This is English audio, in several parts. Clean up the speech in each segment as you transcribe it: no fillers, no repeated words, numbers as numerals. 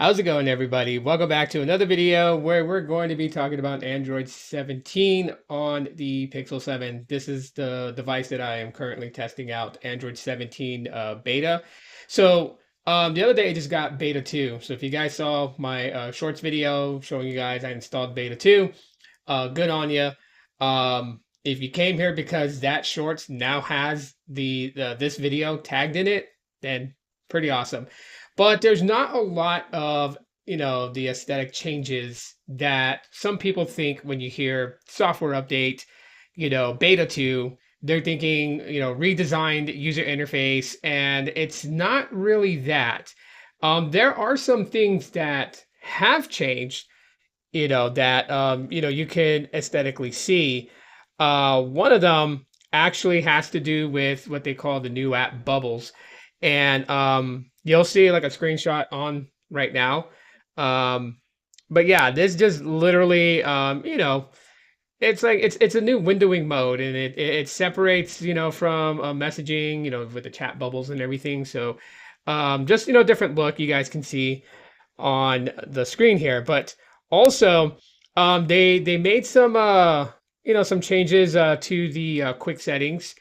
How's it going, everybody? Welcome back to another video where we're going to be talking about Android 17 on the Pixel 7. This is the device that I am currently testing out, Android 17 beta. The other day I just got beta 2. So if you guys saw my shorts video showing you guys I installed beta 2, good on you. If you came here because that shorts now has this video tagged in it, then pretty awesome. But there's not a lot of, the aesthetic changes that some people think when you hear software update, beta 2, they're thinking, redesigned user interface, and it's not really that. There are some things that have changed, you can aesthetically see. One of them actually has to do with what they call the new app bubbles. And you'll see like a screenshot on right now. But yeah, this just literally, it's like it's a new windowing mode, and it separates, from messaging, with the chat bubbles and everything. So just different look you guys can see on the screen here. But also, they made some some changes to the quick settings.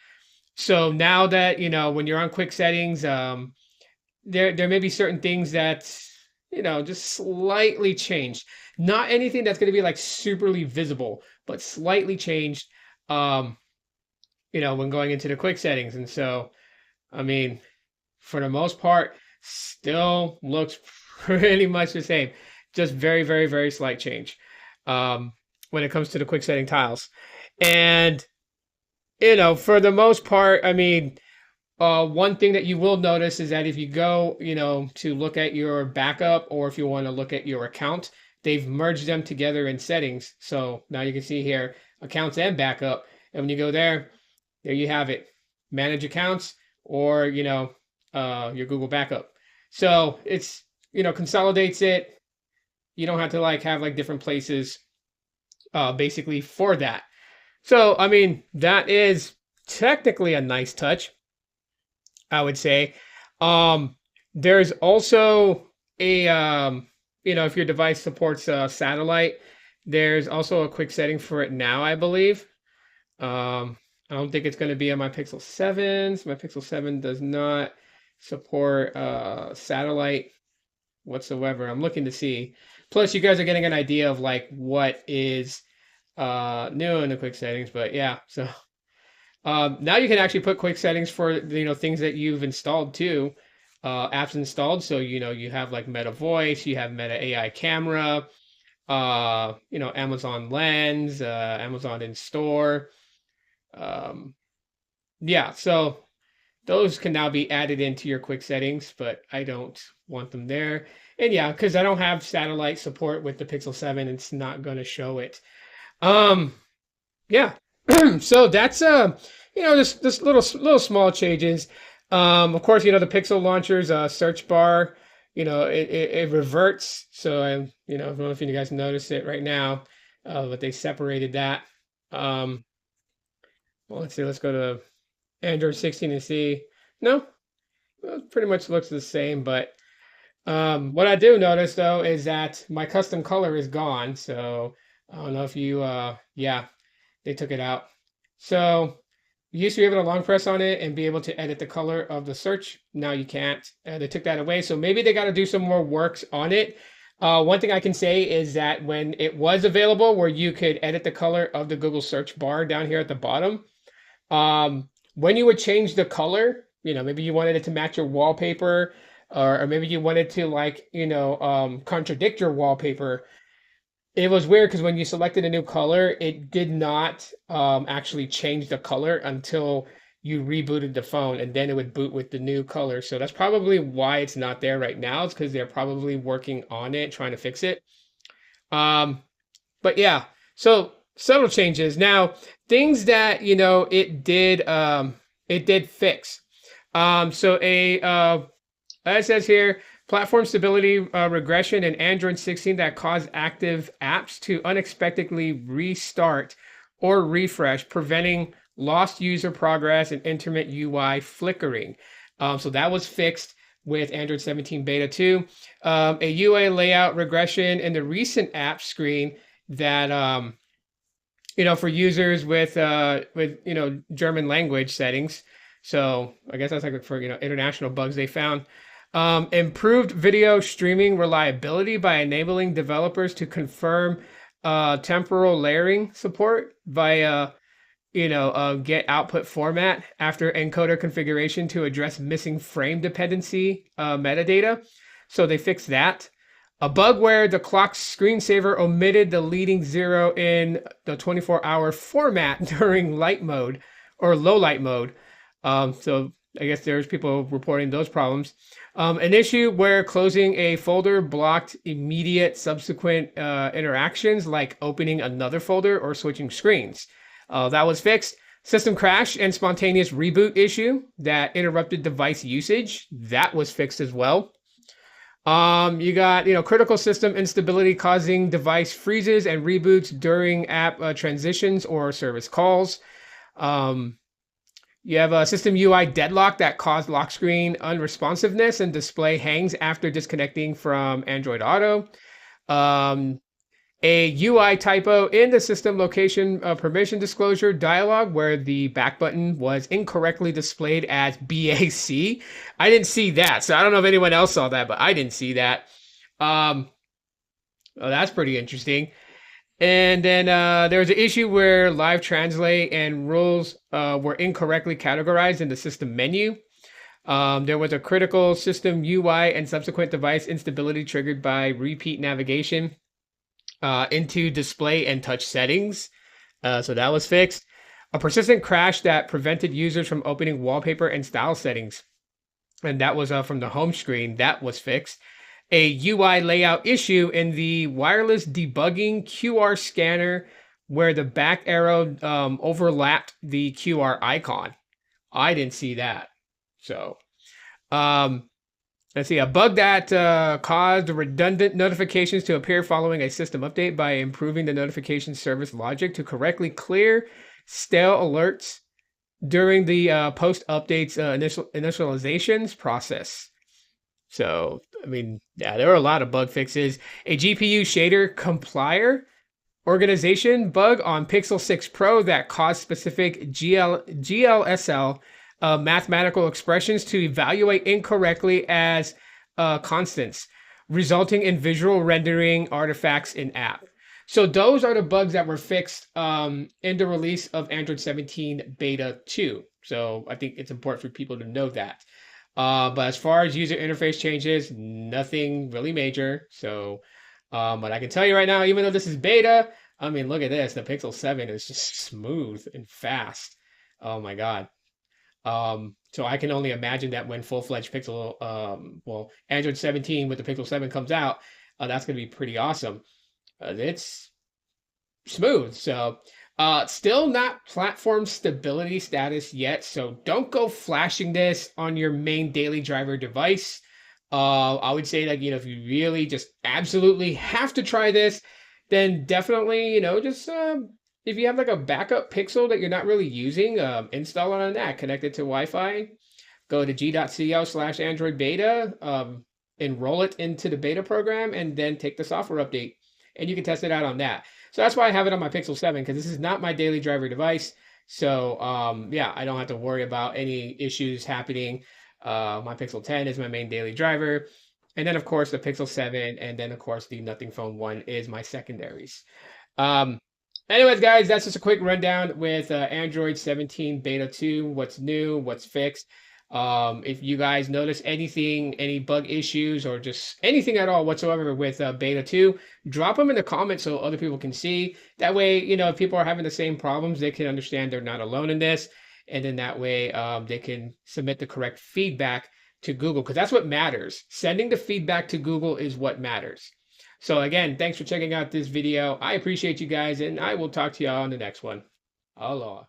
So now that, when you're on quick settings, there may be certain things that, just slightly changed. Not anything that's going to be like superly visible, but slightly changed, when going into the quick settings. And so, I mean, for the most part, still looks pretty much the same. Just very, very, very slight change when it comes to the quick setting tiles. And for the most part, I mean, one thing that you will notice is that if you go, to look at your backup, or if you want to look at your account, they've merged them together in settings. So now you can see here, accounts and backup. And when you go there you have it. Manage accounts, or, your Google backup. So it's, consolidates it. You don't have to have different places basically for that. So, I mean, that is technically a nice touch, I would say. There's also a, if your device supports satellite, there's also a quick setting for it now, I believe. I don't think it's going to be on my Pixel 7s. My Pixel 7 does not support satellite whatsoever. I'm looking to see. Plus, you guys are getting an idea of what is new in the quick settings. But yeah, so now you can actually put quick settings for things that you've installed too, apps installed. So you have Meta Voice, you have Meta AI Camera, Amazon Lens, Amazon in Store. Yeah, so those can now be added into your quick settings, but I don't want them there. And yeah, because I don't have satellite support with the Pixel 7, it's not going to show it. Yeah. So that's just little small changes. Of course, the Pixel launcher's search bar, it reverts. So I don't know if you guys notice it right now, but they separated that. Well, let's see. Let's go to Android 16 and see. No, well, it pretty much looks the same. But what I do notice though is that my custom color is gone. So I don't know if you, yeah, they took it out. So you used to be able to long press on it and be able to edit the color of the search. Now you can't. They took that away. So maybe they got to do some more works on it. One thing I can say is that when it was available where you could edit the color of the Google search bar down here at the bottom, when you would change the color, maybe you wanted it to match your wallpaper, or maybe you wanted to contradict your wallpaper. It was weird because when you selected a new color, it did not actually change the color until you rebooted the phone, and then it would boot with the new color. So that's probably why it's not there right now. It's because they're probably working on it, trying to fix it. But yeah, so subtle changes. Now, things that it did fix. It says here, platform stability regression in Android 16 that caused active apps to unexpectedly restart or refresh, preventing lost user progress and intermittent UI flickering. So that was fixed. with Android 17 Beta 2. A UI layout regression in the recent app screen that for users with German language settings. So I guess that's like for international bugs they found. Improved video streaming reliability by enabling developers to confirm temporal layering support via get output format after encoder configuration to address missing frame dependency metadata. So they fixed that. A bug where the clock screensaver omitted the leading 0 in the 24-hour format during light mode or low light mode. So I guess there's people reporting those problems. An issue where closing a folder blocked immediate subsequent interactions like opening another folder or switching screens. That was fixed. System crash and spontaneous reboot issue that interrupted device usage. That was fixed as well. You got, critical system instability causing device freezes and reboots during app transitions or service calls. You have a system UI deadlock that caused lock screen unresponsiveness and display hangs after disconnecting from Android Auto. A UI typo in the system location permission disclosure dialog where the back button was incorrectly displayed as BAC. I didn't see that, so I don't know if anyone else saw that, but I didn't see that. Well, that's pretty interesting. And then there was an issue where live translate and rules were incorrectly categorized in the system menu. There was a critical system UI and subsequent device instability triggered by repeat navigation into display and touch settings. So that was fixed. A persistent crash that prevented users from opening wallpaper and style settings. And that was from the home screen. That was fixed. A UI layout issue in the wireless debugging QR scanner where the back arrow overlapped the QR icon. I didn't see that. So, let's see, a bug that caused redundant notifications to appear following a system update by improving the notification service logic to correctly clear stale alerts during the post updates initializations process. So, I mean, yeah, there were a lot of bug fixes. A GPU shader compiler organization bug on Pixel 6 Pro that caused specific GLSL mathematical expressions to evaluate incorrectly as constants, resulting in visual rendering artifacts in app. So those are the bugs that were fixed in the release of Android 17 Beta 2. So I think it's important for people to know that. But as far as user interface changes, nothing really major. So, but I can tell you right now, even though this is beta, I mean, look at this. The Pixel 7 is just smooth and fast. Oh my God. So I can only imagine that when full-fledged Android 17 with the Pixel 7 comes out, that's going to be pretty awesome. It's smooth. So, still not platform stability status yet. So don't go flashing this on your main daily driver device. I would say that, if you really just absolutely have to try this, then definitely, just, if you have like a backup Pixel that you're not really using, install it on that, connect it to Wi-Fi, go to g.co/Android beta, enroll it into the beta program, and then take the software update. And you can test it out on that. So that's why I have it on my Pixel 7, because this is not my daily driver device. So yeah, I don't have to worry about any issues happening. My Pixel 10 is my main daily driver. And then of course the Pixel 7, and then of course the Nothing Phone 1 is my secondaries. Anyways, guys, that's just a quick rundown with Android 17 Beta 2, what's new, what's fixed. If you guys notice anything, any bug issues, or just anything at all whatsoever with Beta 2, drop them in the comments so other people can see. That way, if people are having the same problems, they can understand they're not alone in this. And then that way they can submit the correct feedback to Google, because that's what matters. Sending the feedback to Google is what matters. So again, thanks for checking out this video. I appreciate you guys, and I will talk to y'all on the next one. Aloha.